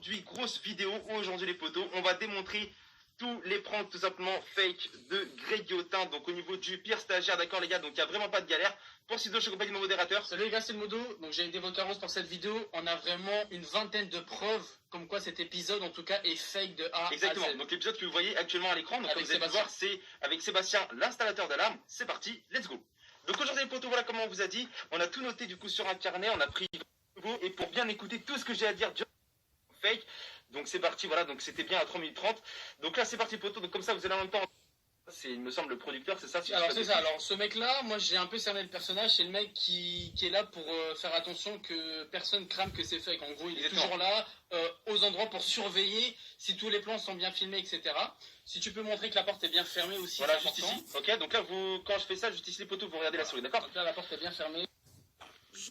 aujourd'hui, grosse vidéo où aujourd'hui les potos, on va démontrer tous les pranks tout simplement fake de Greg Guillotin. Donc au niveau du pire stagiaire, d'accord les gars, donc il n'y a vraiment pas de galère. Pour Sido, je suis accompagné de mon modérateur. Salut les gars, c'est le Modo. Donc j'ai des votes rose pour cette vidéo. On a vraiment une vingtaine de preuves comme quoi cet épisode en tout cas est fake de A Exactement. à Z. Donc l'épisode que vous voyez actuellement à l'écran, donc Avec comme vous allez voir, c'est avec Sébastien, l'installateur d'alarme. C'est parti, let's go. Donc aujourd'hui les potos, voilà comment on vous a dit. On a tout noté du coup sur un carnet, on a pris et pour bien écouter tout ce que j'ai à dire fake. Donc c'est parti, voilà, donc c'était bien à 3 minutes 30. Donc là c'est parti potos, donc comme ça vous allez en même temps. C'est, il me semble, le producteur, c'est ça si Alors c'est ça, alors ce mec-là, moi j'ai un peu cerné le personnage, c'est le mec qui est là pour faire attention que personne crame que c'est fake. En gros, il est toujours là, aux endroits pour surveiller si tous les plans sont bien filmés, etc. Si tu peux montrer que la porte est bien fermée aussi, voilà, juste ici. Ok, donc là, vous, quand je fais ça, juste ici les poteaux, vous regardez la souris, d'accord? Donc là, la porte est bien fermée.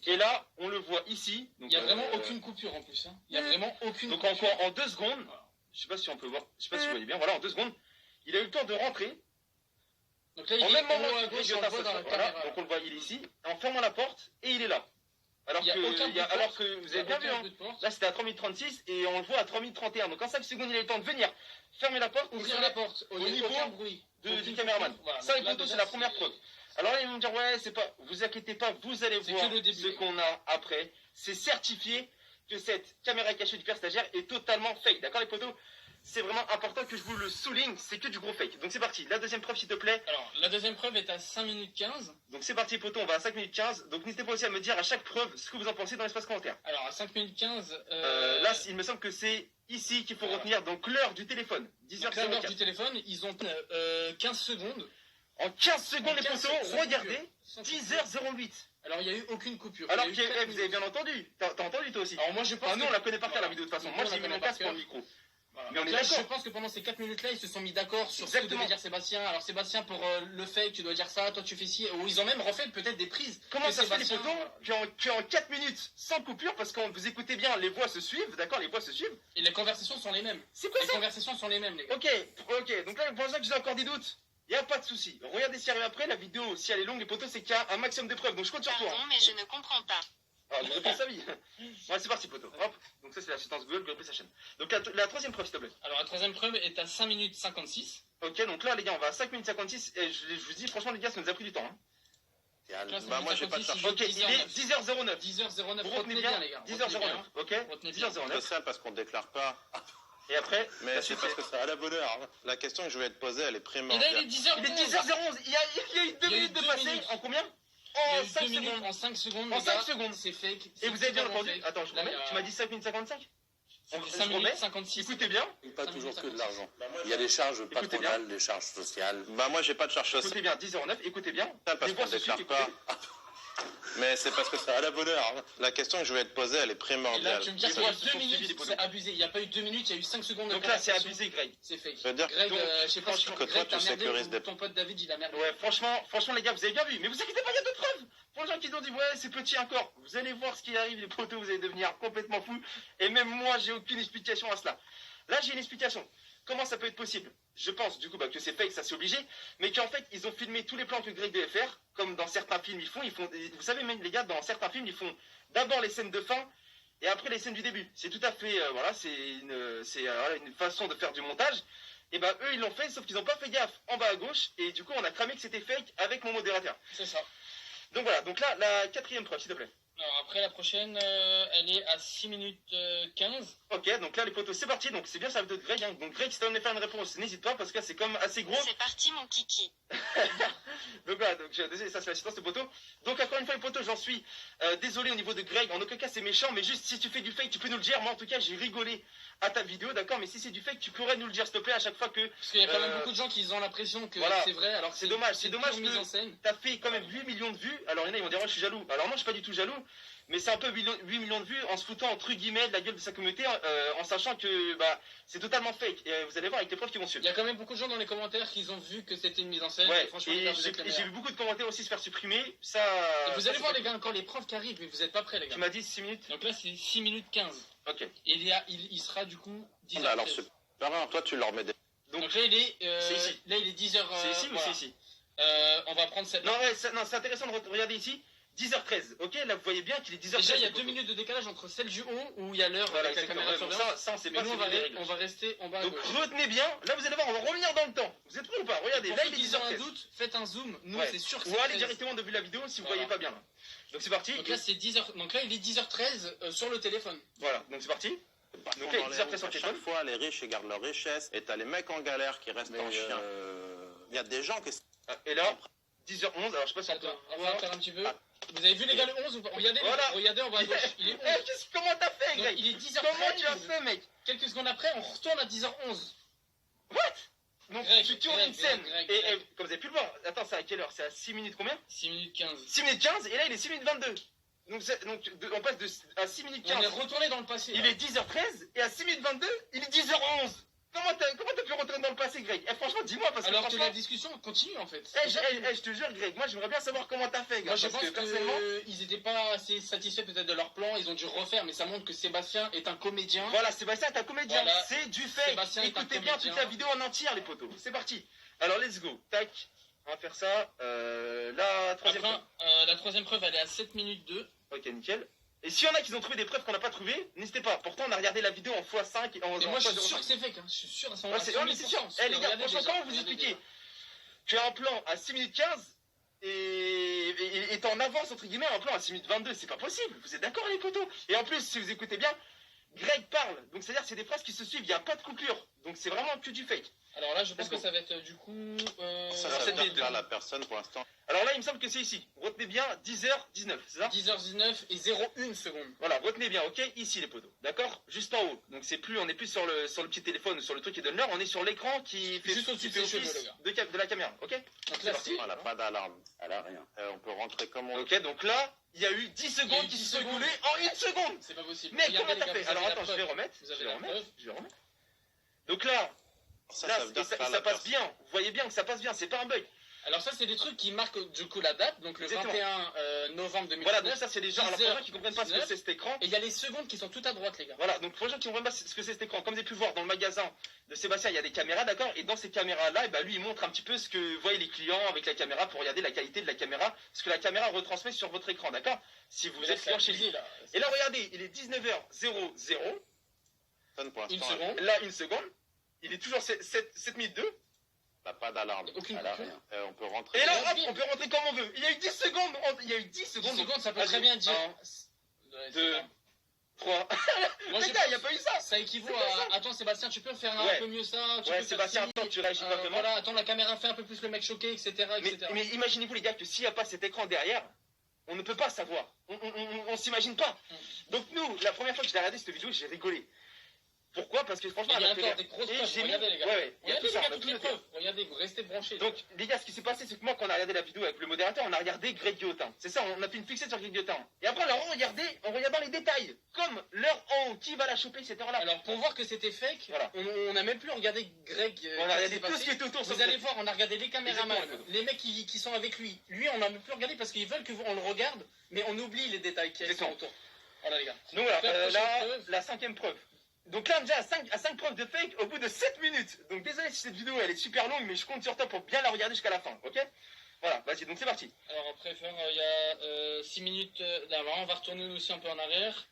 Et là, on le voit ici. Donc, il n'y a vraiment aucune coupure en plus. Hein. Il n'y a vraiment aucune donc coupure. encore en 2 secondes, voilà. Je sais pas si on peut voir, je sais pas si vous voyez bien, voilà, en 2 secondes, il a eu le temps de rentrer. Donc là, il en est même moment à gauche, on le voit dans la voilà, caméra. donc on le voit, il est ici, en fermant la porte, et il est là. Alors que vous avez bien vu, hein, là c'était à 3 minutes 36 et on le voit à 3 minutes 31. Donc en 5 secondes, il a eu le temps de venir fermer la porte, ouvrir la porte au niveau bruit du caméraman. Voilà, ça, les potos, c'est la première preuve. Alors là, ils vont me dire, ouais, c'est pas, vous inquiétez pas, vous allez voir ce qu'on a après. C'est certifié que cette caméra cachée du père stagiaire est totalement fake. D'accord, les potos? C'est vraiment important que je vous le souligne, c'est que du gros fake. Donc c'est parti, la deuxième preuve s'il te plaît. Alors, la deuxième preuve est à 5 minutes 15. Donc c'est parti potos, on va à 5 minutes 15. Donc n'hésitez pas aussi à me dire à chaque preuve ce que vous en pensez dans l'espace commentaire. Alors à 5 minutes 15... Là, il me semble que c'est ici qu'il faut retenir donc l'heure du téléphone. 10h04. L'heure du téléphone, ils ont 15 secondes. En 15 secondes, les potos, regardez, 10h08. Alors il n'y a eu aucune coupure. Alors vous avez bien entendu. T'as entendu toi aussi? Alors moi je pense nous on la connaît par cœur la vidéo de toute façon. Moi j'ai mis mon casque pour le micro. Voilà. Mais on est là, d'accord. je pense que pendant ces 4 minutes-là, ils se sont mis d'accord sur ce que devait dire Sébastien. Alors Sébastien, pour le fake, tu dois dire ça, toi tu fais ci. Ou ils ont même refait peut-être des prises. Comment ça se fait les potos qu'en 4 minutes sans coupure, parce que vous écoutez bien, les voix se suivent, d'accord, les voix se suivent. Et les conversations sont les mêmes. C'est quoi ça? Les conversations sont les mêmes, les gars. Ok, donc là, pour l'instant que j'ai encore des doutes, il n'y a pas de souci. Regardez si arrive après, la vidéo, si elle est longue, les potos, c'est qu'il y a un maximum de preuves. Donc je compte sur toi. Pardon, mais je ne comprends pas. Ah, vous répondez sa vie. Ouais, c'est parti, poteau. Hop. Donc ça, c'est l'assistance Google, Google sa chaîne. Donc la troisième preuve, s'il te plaît. Alors la troisième preuve est à 5 minutes 56. Ok, donc là, les gars, on va à 5 minutes 56. Et je vous dis, franchement, les gars, ça nous a pris du temps. Hein. Bah, moi, j'ai pas de charge. Ok, il est 10h09. 10h09. Vous retenez bien, les gars. 10h09. Ok. 10h09. C'est ça parce qu'on déclare pas. Et après, mais c'est parce que ça a la bonne heure. Hein. La question que je vais te poser, elle est primordiale. Et là, il est 10h11. Il est 10h11. Il y a eu 2 minutes de passé. En combien? En 5 secondes. En 5 secondes. En 5 secondes. C'est fake. Et vous avez bien entendu? Attends, je remets. Tu m'as dit 5 minutes 55? 5 minutes 56. Écoutez bien. Pas toujours que de l'argent. Il y a des charges patronales, des charges sociales. Bah moi j'ai pas de charges sociales. Écoutez bien, 10h09, écoutez bien. Parce qu'on déclare pas. Mais c'est parce que ça a la bonne heure. La question que je vais te poser, elle est primordiale. Et là, tu me dis qu'il y a 2 minutes, c'est abusé. Il n'y a pas eu 2 minutes, il y a eu 5 secondes. Donc là, c'est abusé, Greg. C'est fake. Je veux dire Greg, je sais pas si que toi, tu sécurises des... Ton pote David, il a merdé. Ouais, franchement, les gars, vous avez bien vu. Mais vous inquiétez pas, il y a d'autres preuves. Pour les gens qui ont dit, ouais, c'est petit encore. Vous allez voir ce qui arrive, les potos, vous allez devenir complètement fous. Et même moi, j'ai aucune explication à cela. Là, j'ai une explication. Comment ça peut être possible? Je pense, du coup, que c'est fake, ça c'est obligé. Mais qu'en fait, ils ont filmé tous les plans que Greg devait faire. Comme dans certains films, ils font, vous savez, même les gars, dans certains films, ils font d'abord les scènes de fin et après les scènes du début. C'est tout à fait, voilà, c'est une façon de faire du montage. Et ben, eux, ils l'ont fait, sauf qu'ils n'ont pas fait gaffe en bas à gauche. Et du coup, on a cramé que c'était fake avec mon modérateur. C'est ça. Donc voilà, donc là, la quatrième preuve, s'il te plaît. Alors après, la prochaine, elle est à 6 minutes 15. Ok, donc là, les potos, c'est parti. Donc c'est bien, ça va de Greg. Hein. Donc Greg, si tu as envie de faire une réponse, n'hésite pas, parce que là, c'est comme assez gros. C'est parti, mon kiki. Donc voilà, donc, désolé, ça c'est l'assistance de poteau. Donc encore une fois les poteaux, j'en suis désolé au niveau de Greg, en aucun cas c'est méchant, mais juste si tu fais du fake, tu peux nous le dire. Moi en tout cas j'ai rigolé à ta vidéo, d'accord, mais si c'est du fake, tu pourrais nous le dire s'il te plaît à chaque fois que... Parce qu'il y a quand même beaucoup de gens qui ont l'impression que c'est vrai, alors que c'est dommage que t'as fait quand même 8 millions de vues, alors il y en a ils vont dire, oh, je suis jaloux. Alors non, je suis pas du tout jaloux, mais c'est un peu 8 millions de vues en se foutant entre guillemets de la gueule de sa communauté, en sachant que bah, c'est totalement fake, et vous allez voir avec les preuves qui vont suivre. Il y a quand même beaucoup de gens dans les commentaires qui ont vu que c'était une mise en scène. Ouais, et franchement, et j'ai vu beaucoup de commentaires aussi se faire supprimer. Ça. Et vous allez voir les gars, encore les preuves qui arrivent, mais vous êtes pas prêts les gars. Tu m'as dit 6 minutes. Donc là c'est 6 minutes 15. Ok. Et il sera du coup 10h. Alors c'est pas grave, toi tu leur mets des... Donc là il est... c'est ici. Là il est 10h... C'est ici ou c'est ici? On va prendre cette... Non, c'est intéressant de regarder ici. 10h13, ok, là vous voyez bien qu'il est 10h13. Déjà, il y a les 2 potos. minutes de décalage entre celle du haut où il y a l'heure Voilà, avec la exactement. caméra de Ouais, surveillance. ça on sait Mais pas, nous, c'est les règles. on va rester en bas à Donc gauche. retenez bien, là vous allez voir, on va revenir dans le temps. Vous êtes prêts ou pas? Regardez, Pour là ceux il est qui ont un 10h13. doute, faites un zoom. Nous, Ouais. c'est sûr que Ou c'est allez 13. directement depuis la vidéo si vous Voilà. voyez pas bien. Là. Donc c'est parti. Donc là, c'est 10h. Donc là, il est 10h13 sur le téléphone. Voilà, donc c'est parti. Par Donc contre, là, dans ils les appellent routes, son à chaque téléphone. fois, les riches ils gardent leur richesse et t'as les mecs en galère qui restent en chien. Il y a des gens qui... Ah, et là, 10h11, alors je sais pas si on peut. Attends, on va faire un petit peu. Vous avez vu les gars le 11 ou pas? Regardez, Voilà. regardez en bas à gauche. Il est 11. Comment t'as fait, Donc, Greg? il est 10h13. Comment tu as fait, mec? Quelques secondes après, on retourne à 10h11. What? Donc Greg, tu tournes Greg, une scène. Greg, Et Greg. comme vous avez pu le voir, attends, c'est à quelle heure? C'est à 6 minutes combien? 6 minutes 15. 6 minutes 15 et là il est 6 minutes 22. Donc, on passe à 6 minutes On est 15. retourné dans le passé. Il là. est 10h13 et à 6 minutes 22, il est 10h11. Comment t'as pu retourner dans le passé, Greg? Franchement, dis-moi parce que Alors que franchement... la discussion continue en fait. je te jure, Greg, moi j'aimerais bien savoir comment t'as fait, Greg. Moi je parce pense que personnellement... qu'ils n'étaient pas assez satisfaits peut-être de leur plan, ils ont dû refaire, mais ça montre que Sébastien est un comédien. Voilà, Sébastien est un comédien, Voilà. c'est du fake. Sébastien est un Écoutez bien comédien. toute la vidéo en entière, les potos. C'est parti. Alors, let's go. Tac. On va faire ça. La troisième Après, preuve. la troisième preuve elle est à 7 minutes 2. Ok, nickel. Et s'il y en a qui ont trouvé des preuves qu'on n'a pas trouvées, n'hésitez pas. Pourtant, on a regardé la vidéo en x5 et en Et moi je suis x05. sûr que c'est fake, hein. Je suis sûr à 100%. Ouais, mais c'est sûr. Eh les gars, franchement, comment vous expliquez? Tu as un plan à 6 minutes 15 et t'es en avance, entre guillemets, un plan à 6 minutes 22. C'est pas possible. Vous êtes d'accord, les potos? Et en plus, si vous écoutez bien, Greg parle. Donc, c'est-à-dire que c'est des phrases qui se suivent. Il n'y a pas de coupure. Donc, c'est vraiment que du fake. Alors là je pense Let's go. que ça va être du coup... Ça Alors, veut cette dire vidéo. que là, la personne, pour l'instant... Alors là, il me semble que c'est ici. Retenez bien 10h19, c'est ça? 10h19 et 0,1 seconde. Voilà, retenez bien, ok? Ici, les potos. D'accord? Juste en haut. Donc, on n'est plus sur le petit téléphone ou sur le truc qui donne l'heure. On est sur l'écran qui fait, Juste au-dessus qui fait de ses office cheveux, les de la caméra, ok? Donc C'est là parti. c'est... Elle n'a pas d'alarme. Elle a rien. On peut rentrer comme on veut. Ok, donc là, il y a eu 10 Il y a secondes eu qui 10 se sont secondes. écoulées en 1 seconde. C'est pas possible. Mais Regardez, comment les t'as gars, fait? vous avez Alors la attends, je vais preuve. remettre. Vous avez la preuve. Je vais remettre. Donc là, Ça là veut dire que ça la passe personne- bien. Vous voyez bien que ça passe bien, c'est pas un bug. Alors ça c'est des trucs qui marquent du coup la date, donc le Exactement. 21 novembre 2019. Voilà, donc ça, c'est les gens. Alors, pour les gens qui comprennent pas ce que 10h19. c'est cet écran, Et il y a les secondes qui sont tout à droite les gars. voilà, donc pour les gens qui ne comprennent pas ce que c'est cet écran, comme vous avez pu voir dans le magasin de Sébastien, il y a des caméras, d'accord? Et dans ces caméras-là, lui, il montre un petit peu ce que voient les clients avec la caméra pour regarder la qualité de la caméra, ce que la caméra retransmet sur votre écran, d'accord? Si vous Mais là, êtes c'est client chez abusé, lui. là. Et là, regardez, il est 19h00. Personne, pour Une l'instant, seconde. Là, 1 seconde. Il est toujours 7 minutes 2. elle n'a pas d'alarme. Aucune Elle a coupure. rien. On peut rentrer. Et là, là, hop, on peut rentrer comme on veut. Il y a eu 10 secondes. Il y a eu 10 10 secondes. secondes, ça peut Vas-y. très bien dire. 1, Ouais, 2, c'est ça. 3. Moi, Les je gars, il n'y a pense- pas eu ça. Ça équivaut C'est pas ça. à. Attends Sébastien, tu peux faire un Ouais. peu mieux ça. Tu Ouais, peux faire Sébastien, ci, attends, tu réagis pas vraiment. Voilà, attends, la caméra fait un peu plus le mec choqué, etc. etc. Mais imaginez-vous, les gars, que s'il n'y a pas cet écran derrière, on ne peut pas savoir. On s'imagine pas. Donc, nous, la première fois que j'ai regardé cette vidéo, j'ai rigolé. Pourquoi? Parce que franchement, Il y a elle a fait encore rire. des grosses Et preuves. j'ai mis- Regardez les gars. Ouais, il y a Regardez tout les ça, gars, on a toutes tout les noté. preuves. Regardez, vous restez branchés. Donc, les gars, ce qui s'est passé, c'est que moi, quand on a regardé la vidéo avec le modérateur, on a regardé Greg Guillotin. C'est ça, on a fait une fixette sur Greg Guillotin. Et après, on a regardé en regardant les détails. Comme l'heure en haut, qui va la choper, cette heure-là. Alors pour voir que c'était fake, Voilà. on n'a même plus regardé Greg. On a regardé s'est tout ce passé. qui était autour. sauf Vous allez Greg. voir, on a regardé les caméramans, Exactement. les mecs qui sont avec lui. Lui, on n'a même plus regardé parce qu'ils veulent qu'on le regarde, mais on oublie les détails qui sont Exactement. autour. Voilà les gars. Donc voilà, La prochaine là, preuve. la 5e preuve. Donc là, on est déjà à 5 preuves de fake au bout de 7 minutes. Donc désolé si cette vidéo elle est super longue, mais je compte sur toi pour bien la regarder jusqu'à la fin, ok? Voilà, vas-y, donc c'est parti. Alors après faire, il y a 6 minutes d'avant, on va retourner nous aussi un peu en arrière.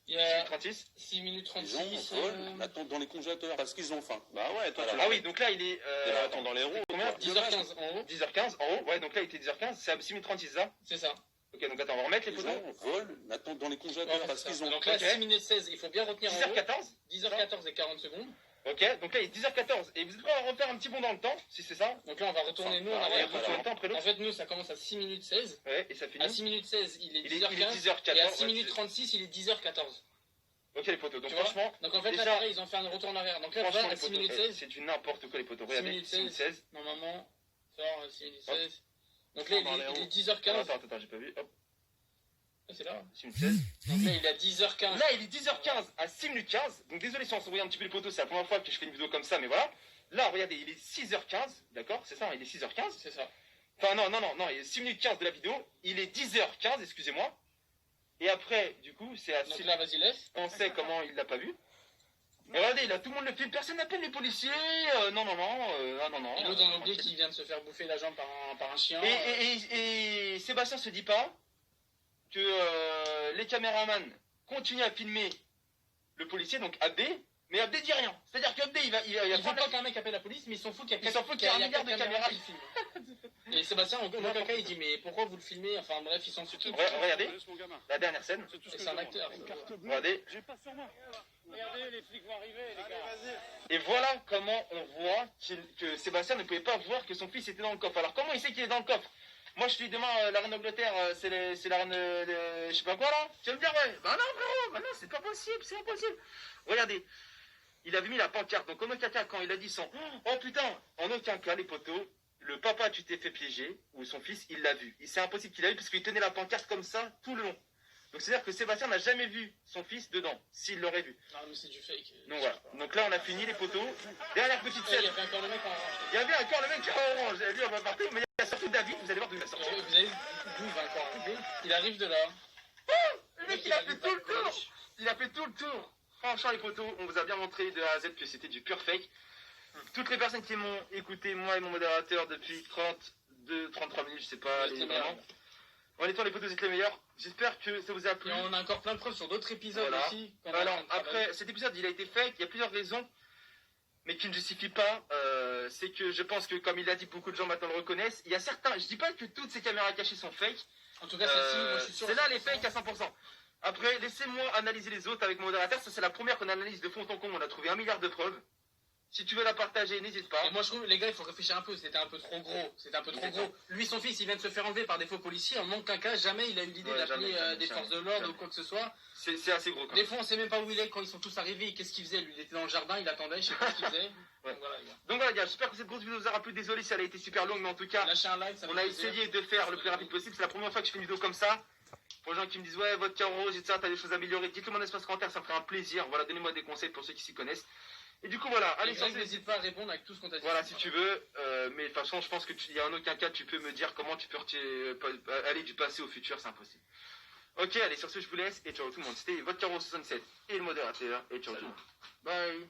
Il y a 36. 6 minutes Les gens 36. volent, attendent dans les congélateurs parce qu'ils ont faim. Bah ouais, toi, tu Ah oui, donc là il est. attends dans les roues. Combien? 10h15 en haut, 10h15 en haut, ouais, donc là il était 10h15, c'est à 6 minutes 36, ça? c'est ça. Ok, donc attends, on va remettre les Les photos. gens volent, attendent dans les congélateurs Ouais, parce c'est qu'ils ça. ont Donc là, Ok. 6 minutes 16, il faut bien retenir en haut. 10h14. 10h14 et 40 secondes. Ok, donc là il est 10h14. Et vous êtes prêts à refaire un petit bond dans le temps, si c'est ça? Donc là, on va retourner nous en Ouais, arrière. on retourne le temps après En l'autre. fait, nous, ça commence à 6 minutes 16. Ouais, et ça À finit. 6 minutes 16, il est Il est 10h15. 10h14. Et à 6 ouais, minutes 36, il est 10h14. Ok, les potos. Donc Tu vois franchement, Donc en fait, déjà- là, pareil, ils ont fait un retour en arrière. Donc là, franchement, là, à les 6 potos, minutes eh, 16, c'est du n'importe quoi, les potos. 6 Regardez, minutes 6 minutes 16. normalement, sort 6 minutes 16. Donc là, il est Attends, 10h15. attends, j'ai pas vu. Hop, Ah, c'est là. 6 minutes 16. Donc là, il est à 10h15. Là, il est 10h15 à 6 minutes 15. Donc, désolé si on se voit un petit peu les potos, c'est la première fois que je fais une vidéo comme ça, mais voilà. Là, regardez, il est 6h15, d'accord? C'est ça, hein, il est 6h15. C'est ça. Enfin, non, il est 6 minutes 15 de la vidéo. Il est 10h15, excusez-moi. Et après, du coup, c'est à Donc 6... là, vas-y, laisse. On sait comment il l'a pas vu. Regardez, là, tout le monde le filme, personne n'appelle les policiers. Non. Et l'autre, on a oublié qu'il vient de se faire bouffer la jambe par un chien. Et Sébastien se dit pas que les caméramans continuent à filmer le policier, donc Abdé, mais Abdé dit rien. C'est-à-dire qu'Abdé, il Ils veulent pas qu'un mec appelle la police, mais ils s'en foutent qu'il y a un milliard de caméras qui filment. Et Sébastien, au caca, il dit mais pourquoi vous le filmez? Enfin bref, ils s'en foutent. Regardez, la dernière scène. Et c'est un acteur. Regardez. J'ai pas sur moi. Regardez, les flics vont arriver, les gars. Et voilà comment on voit que Sébastien ne pouvait pas voir que son fils était dans le coffre. Alors comment il sait qu'il est dans le coffre? Moi je suis demain, la reine d'Angleterre, c'est la reine je sais pas quoi là. Tu vas me dire ouais, bah non frérot, bah non c'est pas possible, c'est impossible. Regardez, il avait mis la pancarte, donc en aucun cas quand il a dit son oh putain, en aucun cas les poteaux, le papa tu t'es fait piéger, ou son fils il l'a vu. C'est impossible qu'il l'a vu parce qu'il tenait la pancarte comme ça tout le long. Donc c'est-à-dire que Sébastien n'a jamais vu son fils dedans, s'il l'aurait vu. Non mais c'est du fake. Donc voilà, donc là on a fini les poteaux. Dernière petite scène. Il y avait encore le mec en orange. Il y avait encore le mec en orange, lui on va partout, mais il y a surtout David, vous allez voir d'où il va sortir. Vous avez d'où il va encore arriver? Il arrive de là. Le mec il a fait tout le tour. Il a fait tout le tour. Franchement les potos, on vous a bien montré de A à Z que c'était du pur fake. Toutes les personnes qui m'ont écouté, moi et mon modérateur, depuis 33 minutes, je sais pas, les vraiment. En étant les potos, vous êtes les meilleurs. J'espère que ça vous a plu. Et on a encore plein de preuves sur d'autres épisodes Voilà. aussi. Alors, après, cet épisode, il a été fake. Il y a plusieurs raisons, mais qui ne justifient pas. C'est que je pense que, comme il l'a dit, beaucoup de gens maintenant le reconnaissent. Il y a certains, je dis pas que toutes ces caméras cachées sont fake. En tout cas, celle-ci, moi je suis sûr. C'est là les fakes à 100%. Après, laissez-moi analyser les autres avec mon modérateur. Ça, c'est la première qu'on analyse de fond en comble. On a trouvé 1 milliard de preuves. Si tu veux la partager, n'hésite pas. Et moi je trouve, les gars, il faut réfléchir un peu, c'était un peu trop gros. Lui, son fils, il vient de se faire enlever par des faux policiers. En aucun cas, jamais il a eu l'idée Ouais, d'appeler jamais, des jamais, forces de l'ordre jamais. ou quoi que ce soit. C'est assez gros quand Des même. fois, on sait même pas où il est quand ils sont tous arrivés. Qu'est-ce qu'il faisait? Lui, il était dans le jardin, il attendait, je sais pas ce qu'il faisait. Ouais. Donc voilà, les gars. Donc voilà, gars, j'espère que cette grosse vidéo vous aura plu. Désolé si elle a été super longue, mais en tout cas, Lâchez un like, ça on fait a plaisir. essayé de faire le plus rapide possible. C'est la première fois que je fais une vidéo comme ça. Pour les gens qui me disent, ouais, votre cœur rose, etc., t'as des choses à améliorer, dites-le moi dans l'espace commentaire, ça me ferait un plaisir. Voilà, donnez-moi des conseils pour ceux qui s'y connaissent. Et du coup, voilà, allez Et sur Greg, n'hésite pas à répondre avec tout ce qu'on t'a dit. Voilà, si tu veux, mais de toute façon, je pense qu'il n'y a en aucun cas, tu peux me dire comment tu peux aller du passé au futur, c'est impossible. Ok, allez, sur ce, je vous laisse, et ciao tout le monde. C'était votre Caro 67 et le modérateur, et ciao tout le monde. Bye.